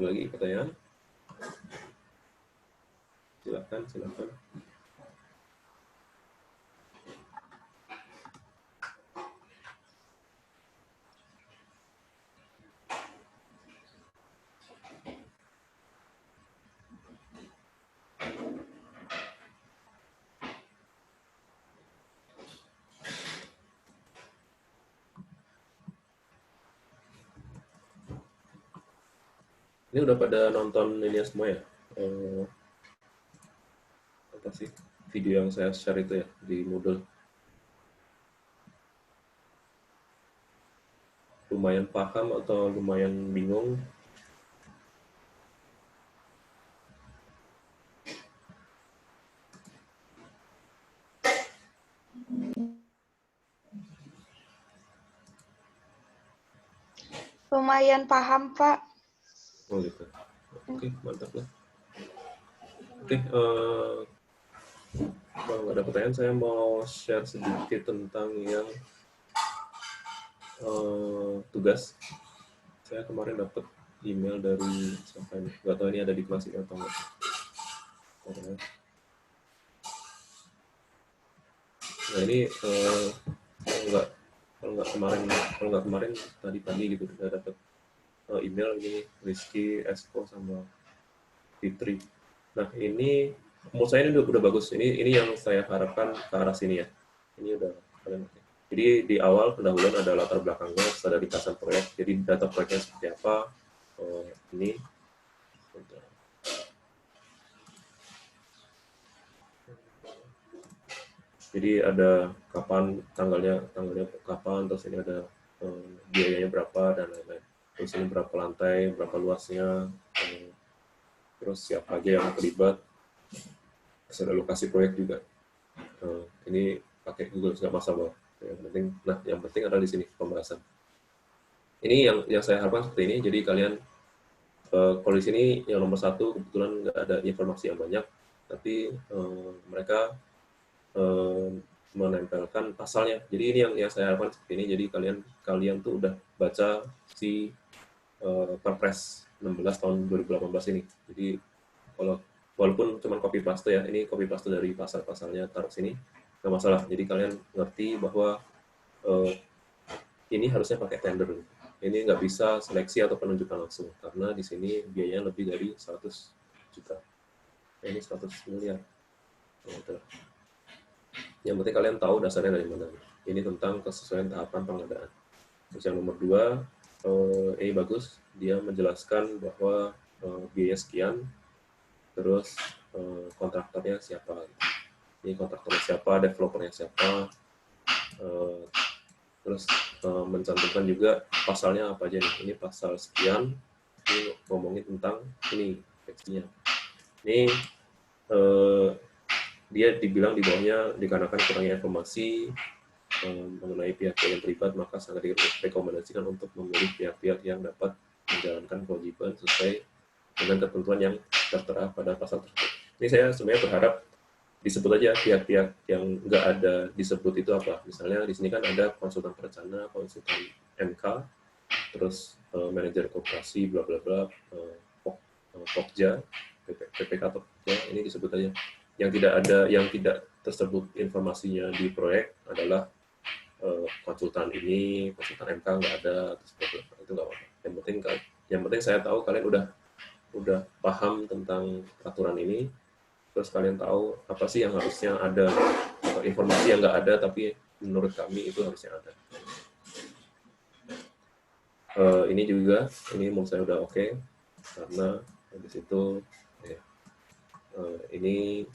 Ada lagi pertanyaan? Silakan. Ini udah pada nonton ini semua ya? Apa sih video yang saya share itu ya di Moodle? Lumayan paham atau lumayan bingung? Lumayan paham, Pak. Oh gitu. Oke, mantap lah. Oke, kalau nggak ada pertanyaan, saya mau share sedikit tentang yang tugas. Saya kemarin dapat email dari siapa ini? Nggak tahu ini ada di kelas ini atau enggak. Nah ini kalau nggak kemarin tadi pagi gitu udah dapat email ini Rizky, Esko sama Fitri. Nah ini menurut saya ini udah bagus. Ini yang saya harapkan ke arah sini ya. Ini udah kalian. Jadi di awal pendahuluan ada latar belakangnya, terus ada ringkasan proyek. Jadi data proyeknya seperti apa. Ini. Jadi ada kapan tanggalnya kapan, terus ini ada biayanya berapa dan lain-lain. Terus ini berapa lantai, berapa luasnya, terus siapa aja yang terlibat. Terus ada lokasi proyek juga. Ini pakai Google nggak masalah. Yang penting adalah di sini pembahasan. Ini yang saya harapkan seperti ini. Jadi kalian kalau di sini yang nomor 1 kebetulan nggak ada informasi yang banyak, tapi mereka menempelkan pasalnya. Jadi ini yang saya harapkan seperti ini. Jadi kalian tuh udah baca si Perpres 16 tahun 2018 ini. Jadi walaupun cuma copy paste ya, ini copy paste dari pasal-pasalnya taruh sini, nggak masalah. Jadi kalian ngerti bahwa ini harusnya pakai tender. Ini nggak bisa seleksi atau penunjukan langsung karena di sini biayanya lebih dari 100 juta. Ini 100 miliar. Gitu. Yang penting kalian tahu dasarnya dari mana. Ini tentang kesesuaian tahapan pengadaan. Terus yang nomor 2, ini bagus. Dia menjelaskan bahwa biaya sekian, terus kontraktornya siapa. Ini kontraktornya siapa, developernya siapa, terus mencantumkan juga pasalnya apa aja nih. Ini pasal sekian, ini ngomongin tentang ini teksnya. Ini dia dibilang di bawahnya dikarenakan kurangnya informasi mengenai pihak-pihak yang terlibat, maka sangat direkomendasikan untuk memilih pihak-pihak yang dapat menjalankan kewajiban sesuai dengan ketentuan yang tertera pada pasal tersebut. Ini saya sebenarnya berharap disebut aja pihak-pihak yang nggak ada disebut itu apa. Misalnya di sini kan ada konsultan perencana, konsultan MK, terus manajer koperasi, bla bla bla, Pokja, PPK atau Pokja, ini disebut aja. Yang tidak tersebut informasinya di proyek adalah konsultan ini, konsultan MK nggak ada, itu nggak apa-apa. Yang penting saya tahu kalian udah paham tentang aturan ini, terus kalian tahu apa sih yang harusnya ada, atau informasi yang nggak ada tapi menurut kami itu harusnya ada. Ini menurut saya udah oke, karena di situ ini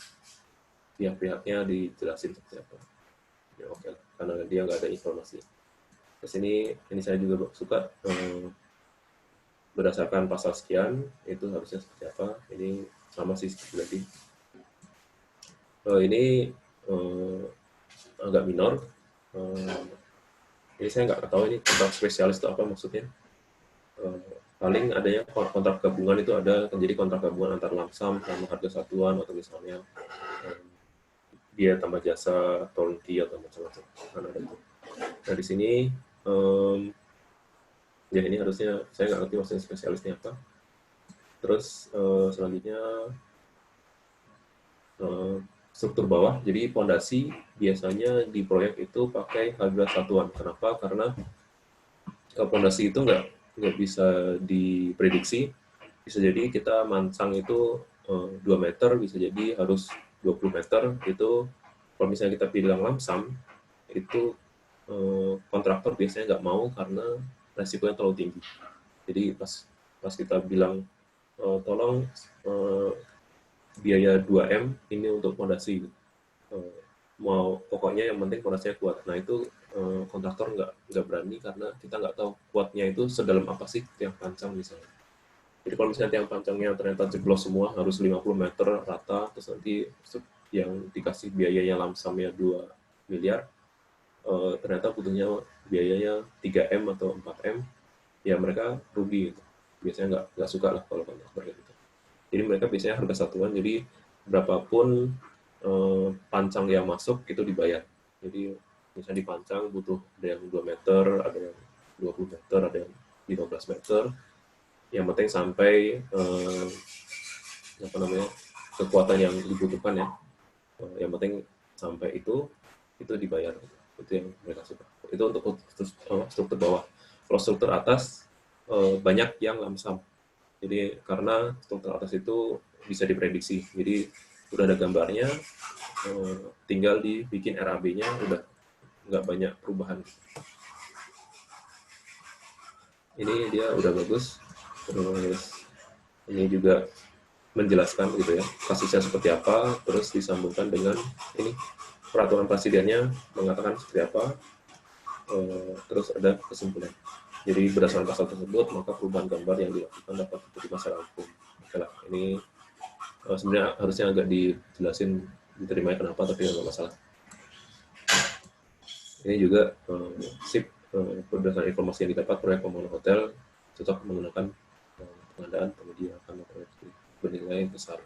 pihak-pihaknya dijelasin seperti apa. Ya oke, karena dia nggak ada informasi. Terus ini saya juga suka berdasarkan pasal sekian itu harusnya seperti apa. Ini sama sih berarti. Ini agak minor. Ini saya nggak tahu ini kontrak spesialis itu apa maksudnya. Paling adanya kontrak gabungan itu ada, jadi kontrak gabungan antar lamsam sama harga satuan, atau misalnya dia tambah jasa turnkey atau macam-macam kan ada itu. Nah di sini ya ini harusnya saya nggak ngerti maksudnya spesialisnya apa. Terus selanjutnya struktur bawah. Jadi pondasi biasanya di proyek itu pakai harga satuan. Kenapa? Karena pondasi itu nggak bisa diprediksi. Bisa jadi kita mancang itu 2 meter, bisa jadi harus 20 meter. Itu kalau misalnya kita bilang lamsam, itu kontraktor biasanya nggak mau karena resikonya terlalu tinggi. Jadi pas kita bilang tolong biaya 2M ini untuk fondasi, mau pokoknya yang penting fondasinya kuat. Nah itu kontraktor nggak berani karena kita nggak tahu kuatnya itu sedalam apa sih tiang pancang misalnya. Jadi kalau misalnya tiang pancangnya ternyata jeblos semua harus 50 meter rata, terus nanti yang dikasih biayanya lamsamnya 2 miliar, ternyata butuhnya biayanya 3M atau 4M, ya mereka rugi gitu. Biasanya nggak suka lah kalau kontraktor gitu. Jadi mereka biasanya harga satuan, jadi berapapun pancang yang masuk itu dibayar. Jadi misalnya dipancang butuh ada yang 2 meter, ada yang 20 meter, ada yang 15 meter. Yang penting sampai kekuatan yang dibutuhkan ya. Yang penting sampai itu dibayar. Itu yang mereka suka. Itu untuk struktur bawah. Kalau struktur atas banyak yang lamsam. Jadi karena struktur atas itu bisa diprediksi. Jadi udah ada gambarnya, tinggal dibikin RAB-nya, udah nggak banyak perubahan. Ini dia udah bagus. Terus ini juga menjelaskan gitu ya, kasusnya seperti apa, terus disambungkan dengan ini peraturan presidennya mengatakan seperti apa, terus ada kesimpulan. Jadi berdasarkan pasal tersebut, maka perubahan gambar yang dilakukan dapat diterima secara hukum. Oke lah, ini sebenarnya harusnya agak dijelasin diterimanya kenapa, tapi nggak masalah. Ini juga SIP berdasarkan informasi yang didapat proyek pembangunan hotel cocok menggunakan pengadaan penyedia karena proyek bernilai besar.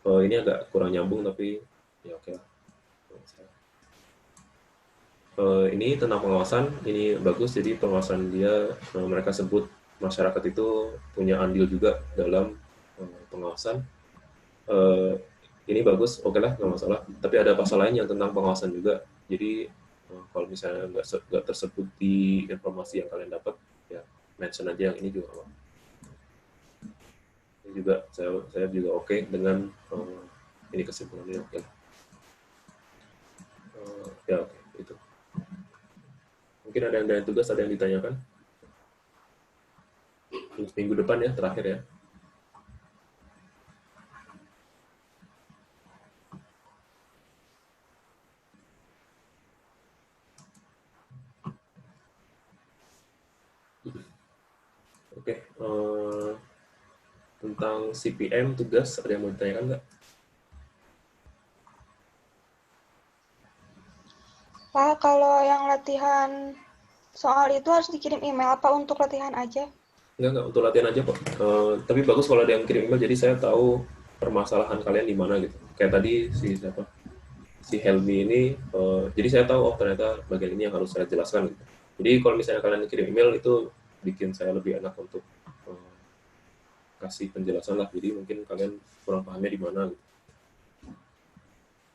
Ini agak kurang nyambung tapi ya oke lah. Ini tentang pengawasan, ini bagus. Jadi pengawasan dia mereka sebut masyarakat itu punya andil juga dalam pengawasan. Ini bagus, oke lah, nggak masalah. Tapi ada pasal lain yang tentang pengawasan juga. Jadi kalau misalnya nggak tersebut di informasi yang kalian dapat, ya mention aja yang ini juga. Ini juga saya juga oke dengan ini kesimpulannya oke. Ya oke, itu. Mungkin ada yang dari tugas, ada yang ditanyakan? Minggu depan ya, terakhir ya. Oke, tentang CPM tugas ada yang mau ditanyakan nggak? Pak, kalau yang latihan soal itu harus dikirim email apa untuk latihan aja? Enggak, untuk latihan aja kok. Tapi bagus kalau ada yang kirim email, jadi saya tahu permasalahan kalian di mana gitu. Kayak tadi si Helmi ini, jadi saya tahu ternyata bagian ini yang harus saya jelaskan gitu. Jadi kalau misalnya kalian kirim email itu bikin saya lebih enak untuk kasih penjelasan lah. Jadi mungkin kalian kurang pahamnya di mana gitu.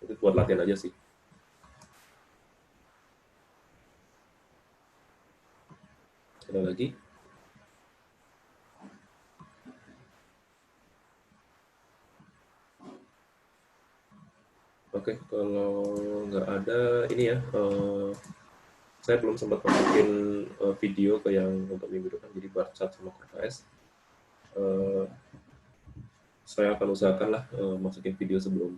Itu buat latihan aja sih. Ada lagi? Oke, kalau nggak ada ini ya, saya belum sempat masukin video ke yang untuk minggu depan, jadi Barcat sama KKS. Saya akan usahakan lah masukin video sebelum,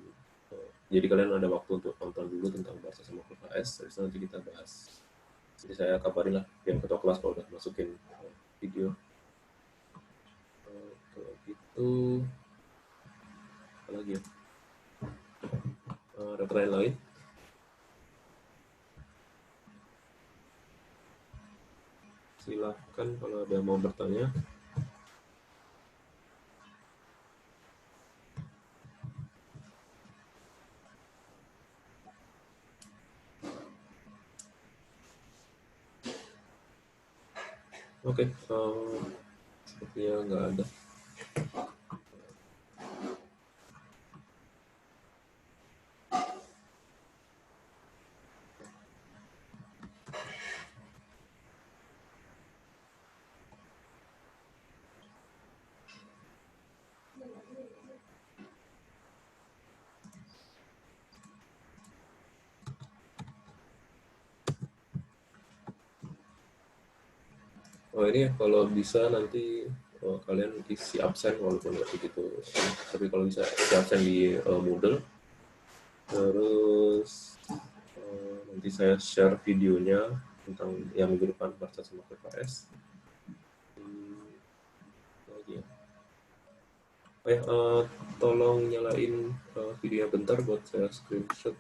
jadi kalian ada waktu untuk nonton dulu tentang Barcat sama KKS, terus nanti kita bahas. Jadi saya kabarin lah yang ketua kelas kalau udah masukin video. Kalau gitu, apa lagi ya? Ada pertanyaan lain? Silahkan kalau ada mau bertanya. Oke, Sepertinya nggak ada. Oh ini kalau bisa nanti kalian isi absen walaupun nggak begitu, tapi kalau bisa isi absen di Moodle. Terus nanti saya share videonya tentang yang minggu depan baca sama PKS. Lagi ya. Oh ya, tolong nyalain videonya bentar buat saya screenshot.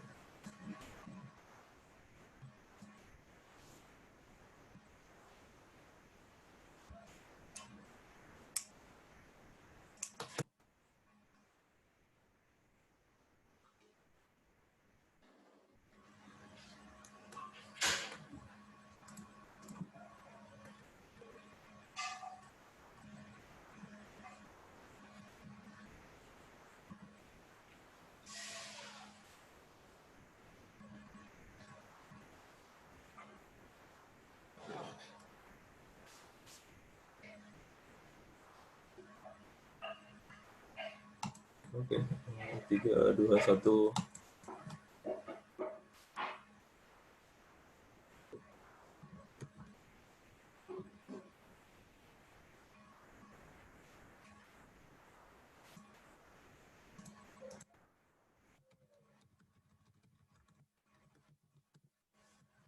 Oke, 3, 2, 1.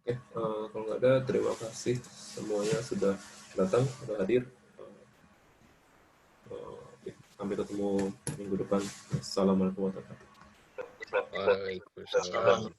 Oke, kalau nggak ada, terima kasih semuanya sudah datang, sudah hadir. Oke, sampai ketemu minggu depan. Assalamualaikum warahmatullahi wabarakatuh. Waalaikumsalam.